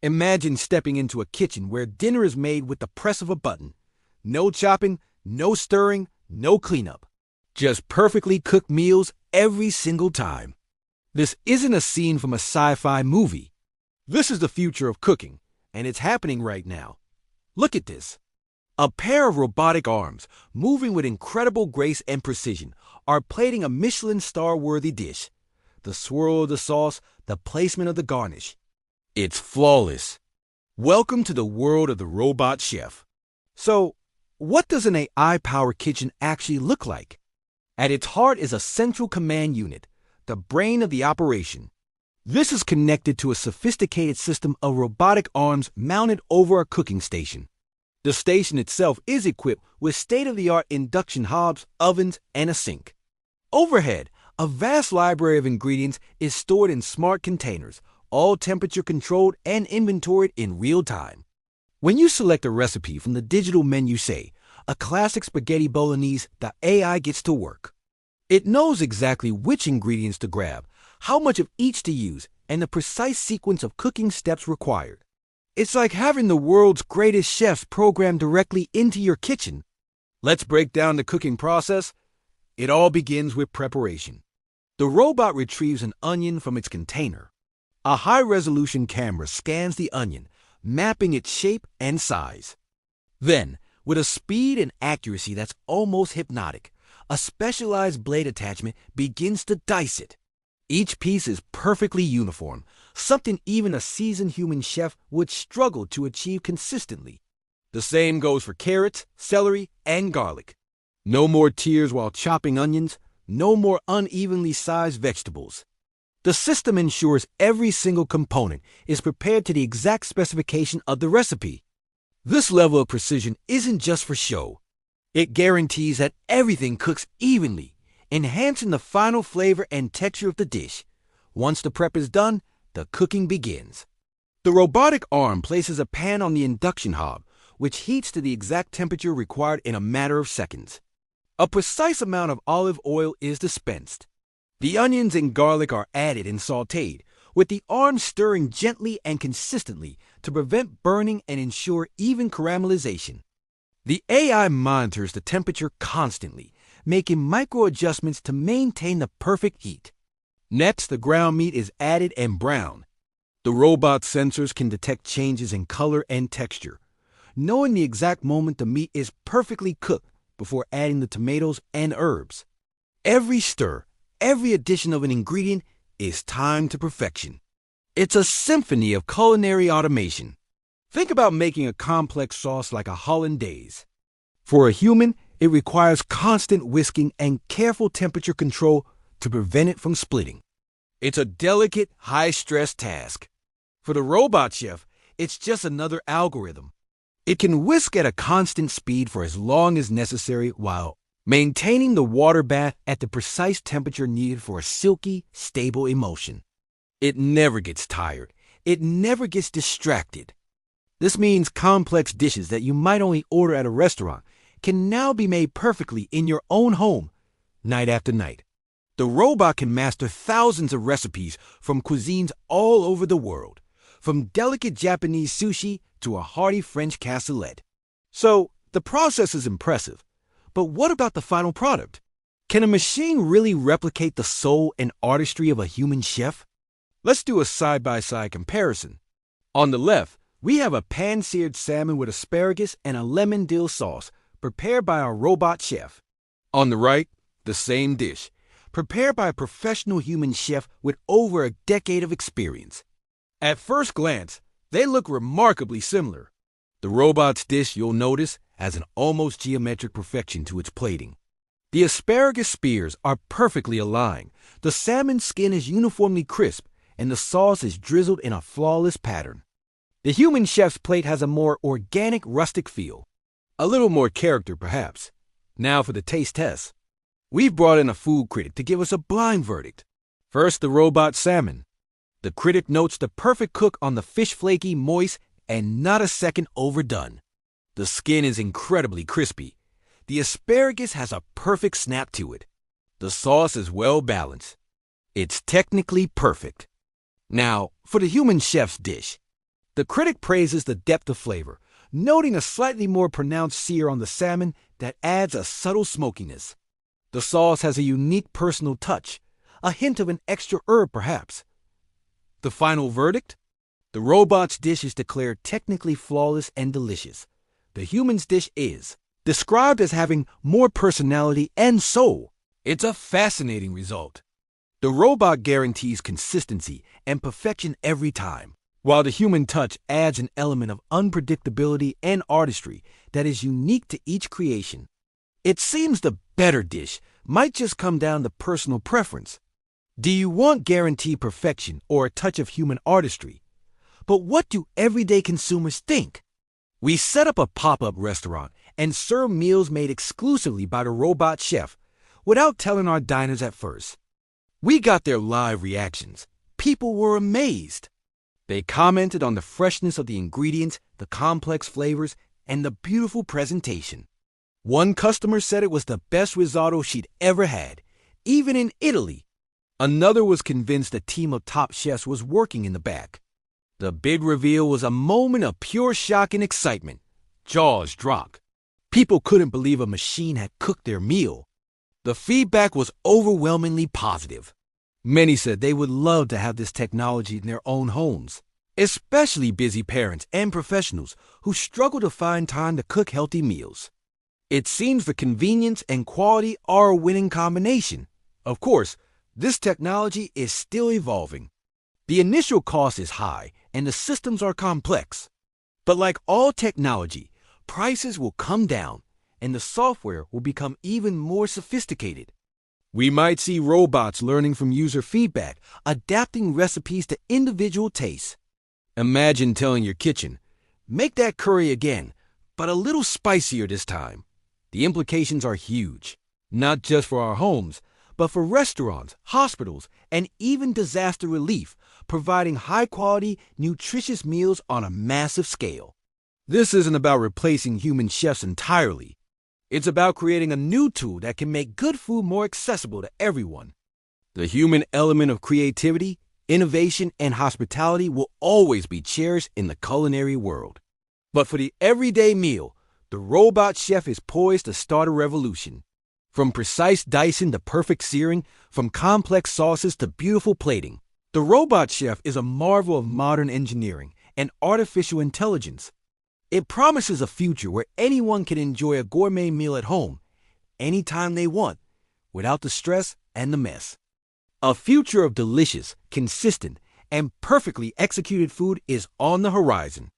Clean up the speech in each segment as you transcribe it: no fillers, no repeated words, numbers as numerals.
Imagine stepping into a kitchen where dinner is made with the press of a button. No chopping, no stirring, no cleanup. Just perfectly cooked meals every single time. This isn't a scene from a sci-fi movie. This is the future of cooking, and it's happening right now. Look at this. A pair of robotic arms, moving with incredible grace and precision, are plating a Michelin star-worthy dish. The swirl of the sauce, the placement of the garnish. It's flawless. Welcome to the world of the robot chef. So, what does an AI-powered kitchen actually look like? At its heart is a central command unit, the brain of the operation. This is connected to a sophisticated system of robotic arms mounted over a cooking station. The station itself is equipped with state-of-the-art induction hobs, ovens, and a sink. Overhead, a vast library of ingredients is stored in smart containers, all temperature-controlled and inventoried in real time. When you select a recipe from the digital menu, say, a classic spaghetti bolognese, the AI gets to work. It knows exactly which ingredients to grab, how much of each to use, and the precise sequence of cooking steps required. It's like having the world's greatest chefs programmed directly into your kitchen. Let's break down the cooking process. It all begins with preparation. The robot retrieves an onion from its container. A high-resolution camera scans the onion, mapping its shape and size. Then, with a speed and accuracy that's almost hypnotic, a specialized blade attachment begins to dice it. Each piece is perfectly uniform, something even a seasoned human chef would struggle to achieve consistently. The same goes for carrots, celery, and garlic. No more tears while chopping onions, no more unevenly sized vegetables. The system ensures every single component is prepared to the exact specification of the recipe. This level of precision isn't just for show. It guarantees that everything cooks evenly, enhancing the final flavor and texture of the dish. Once the prep is done, the cooking begins. The robotic arm places a pan on the induction hob, which heats to the exact temperature required in a matter of seconds. A precise amount of olive oil is dispensed. The onions and garlic are added and sautéed, with the arm stirring gently and consistently to prevent burning and ensure even caramelization. The AI monitors the temperature constantly, making micro-adjustments to maintain the perfect heat. Next, the ground meat is added and browned. The robot sensors can detect changes in color and texture, knowing the exact moment the meat is perfectly cooked before adding the tomatoes and herbs. Every stir, every addition of an ingredient is timed to perfection. It's a symphony of culinary automation. Think about making a complex sauce like a hollandaise. For a human, it requires constant whisking and careful temperature control to prevent it from splitting. It's a delicate, high-stress task. For the robot chef, it's just another algorithm. It can whisk at a constant speed for as long as necessary while maintaining the water bath at the precise temperature needed for a silky, stable emulsion. It never gets tired. It never gets distracted. This means complex dishes that you might only order at a restaurant can now be made perfectly in your own home, night after night. The robot can master thousands of recipes from cuisines all over the world, from delicate Japanese sushi to a hearty French cassoulet. So, the process is impressive. But what about the final product? Can a machine really replicate the soul and artistry of a human chef? Let's do a side-by-side comparison. On the left, we have a pan-seared salmon with asparagus and a lemon dill sauce, prepared by our robot chef. On the right, the same dish, prepared by a professional human chef with over a decade of experience. At first glance, they look remarkably similar. The robot's dish, you'll notice, has an almost geometric perfection to its plating. The asparagus spears are perfectly aligned, the salmon skin is uniformly crisp, and the sauce is drizzled in a flawless pattern. The human chef's plate has a more organic, rustic feel. A little more character, perhaps. Now for the taste test. We've brought in a food critic to give us a blind verdict. First, the robot salmon. The critic notes the perfect cook on the fish flaky, moist, and not a second overdone. The skin is incredibly crispy. The asparagus has a perfect snap to it. The sauce is well balanced. It's technically perfect. Now, for the human chef's dish. The critic praises the depth of flavor, noting a slightly more pronounced sear on the salmon that adds a subtle smokiness. The sauce has a unique personal touch, a hint of an extra herb perhaps. The final verdict? The robot's dish is declared technically flawless and delicious. The human's dish is described as having more personality and soul. It's a fascinating result. The robot guarantees consistency and perfection every time, while the human touch adds an element of unpredictability and artistry that is unique to each creation. It seems the better dish might just come down to personal preference. Do you want guaranteed perfection or a touch of human artistry? But what do everyday consumers think? We set up a pop-up restaurant and serve meals made exclusively by the robot chef without telling our diners at first. We got their live reactions. People were amazed. They commented on the freshness of the ingredients, the complex flavors, and the beautiful presentation. One customer said it was the best risotto she'd ever had, even in Italy. Another was convinced a team of top chefs was working in the back. The big reveal was a moment of pure shock and excitement. Jaws dropped. People couldn't believe a machine had cooked their meal. The feedback was overwhelmingly positive. Many said they would love to have this technology in their own homes, especially busy parents and professionals who struggle to find time to cook healthy meals. It seems the convenience and quality are a winning combination. Of course, this technology is still evolving. The initial cost is high and the systems are complex. But like all technology, prices will come down and the software will become even more sophisticated. We might see robots learning from user feedback, adapting recipes to individual tastes. Imagine telling your kitchen, make that curry again, but a little spicier this time. The implications are huge, not just for our homes, but for restaurants, hospitals, and even disaster relief, providing high-quality, nutritious meals on a massive scale. This isn't about replacing human chefs entirely. It's about creating a new tool that can make good food more accessible to everyone. The human element of creativity, innovation, and hospitality will always be cherished in the culinary world. But for the everyday meal, the robot chef is poised to start a revolution. From precise dicing to perfect searing, from complex sauces to beautiful plating, the robot chef is a marvel of modern engineering and artificial intelligence. It promises a future where anyone can enjoy a gourmet meal at home, anytime they want, without the stress and the mess. A future of delicious, consistent, and perfectly executed food is on the horizon.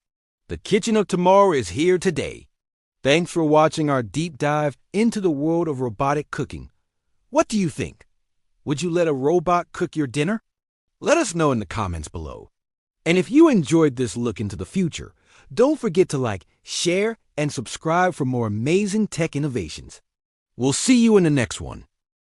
The kitchen of tomorrow is here today. Thanks for watching our deep dive into the world of robotic cooking. What do you think? Would you let a robot cook your dinner? Let us know in the comments below. And if you enjoyed this look into the future, don't forget to like, share, and subscribe for more amazing tech innovations. We'll see you in the next one.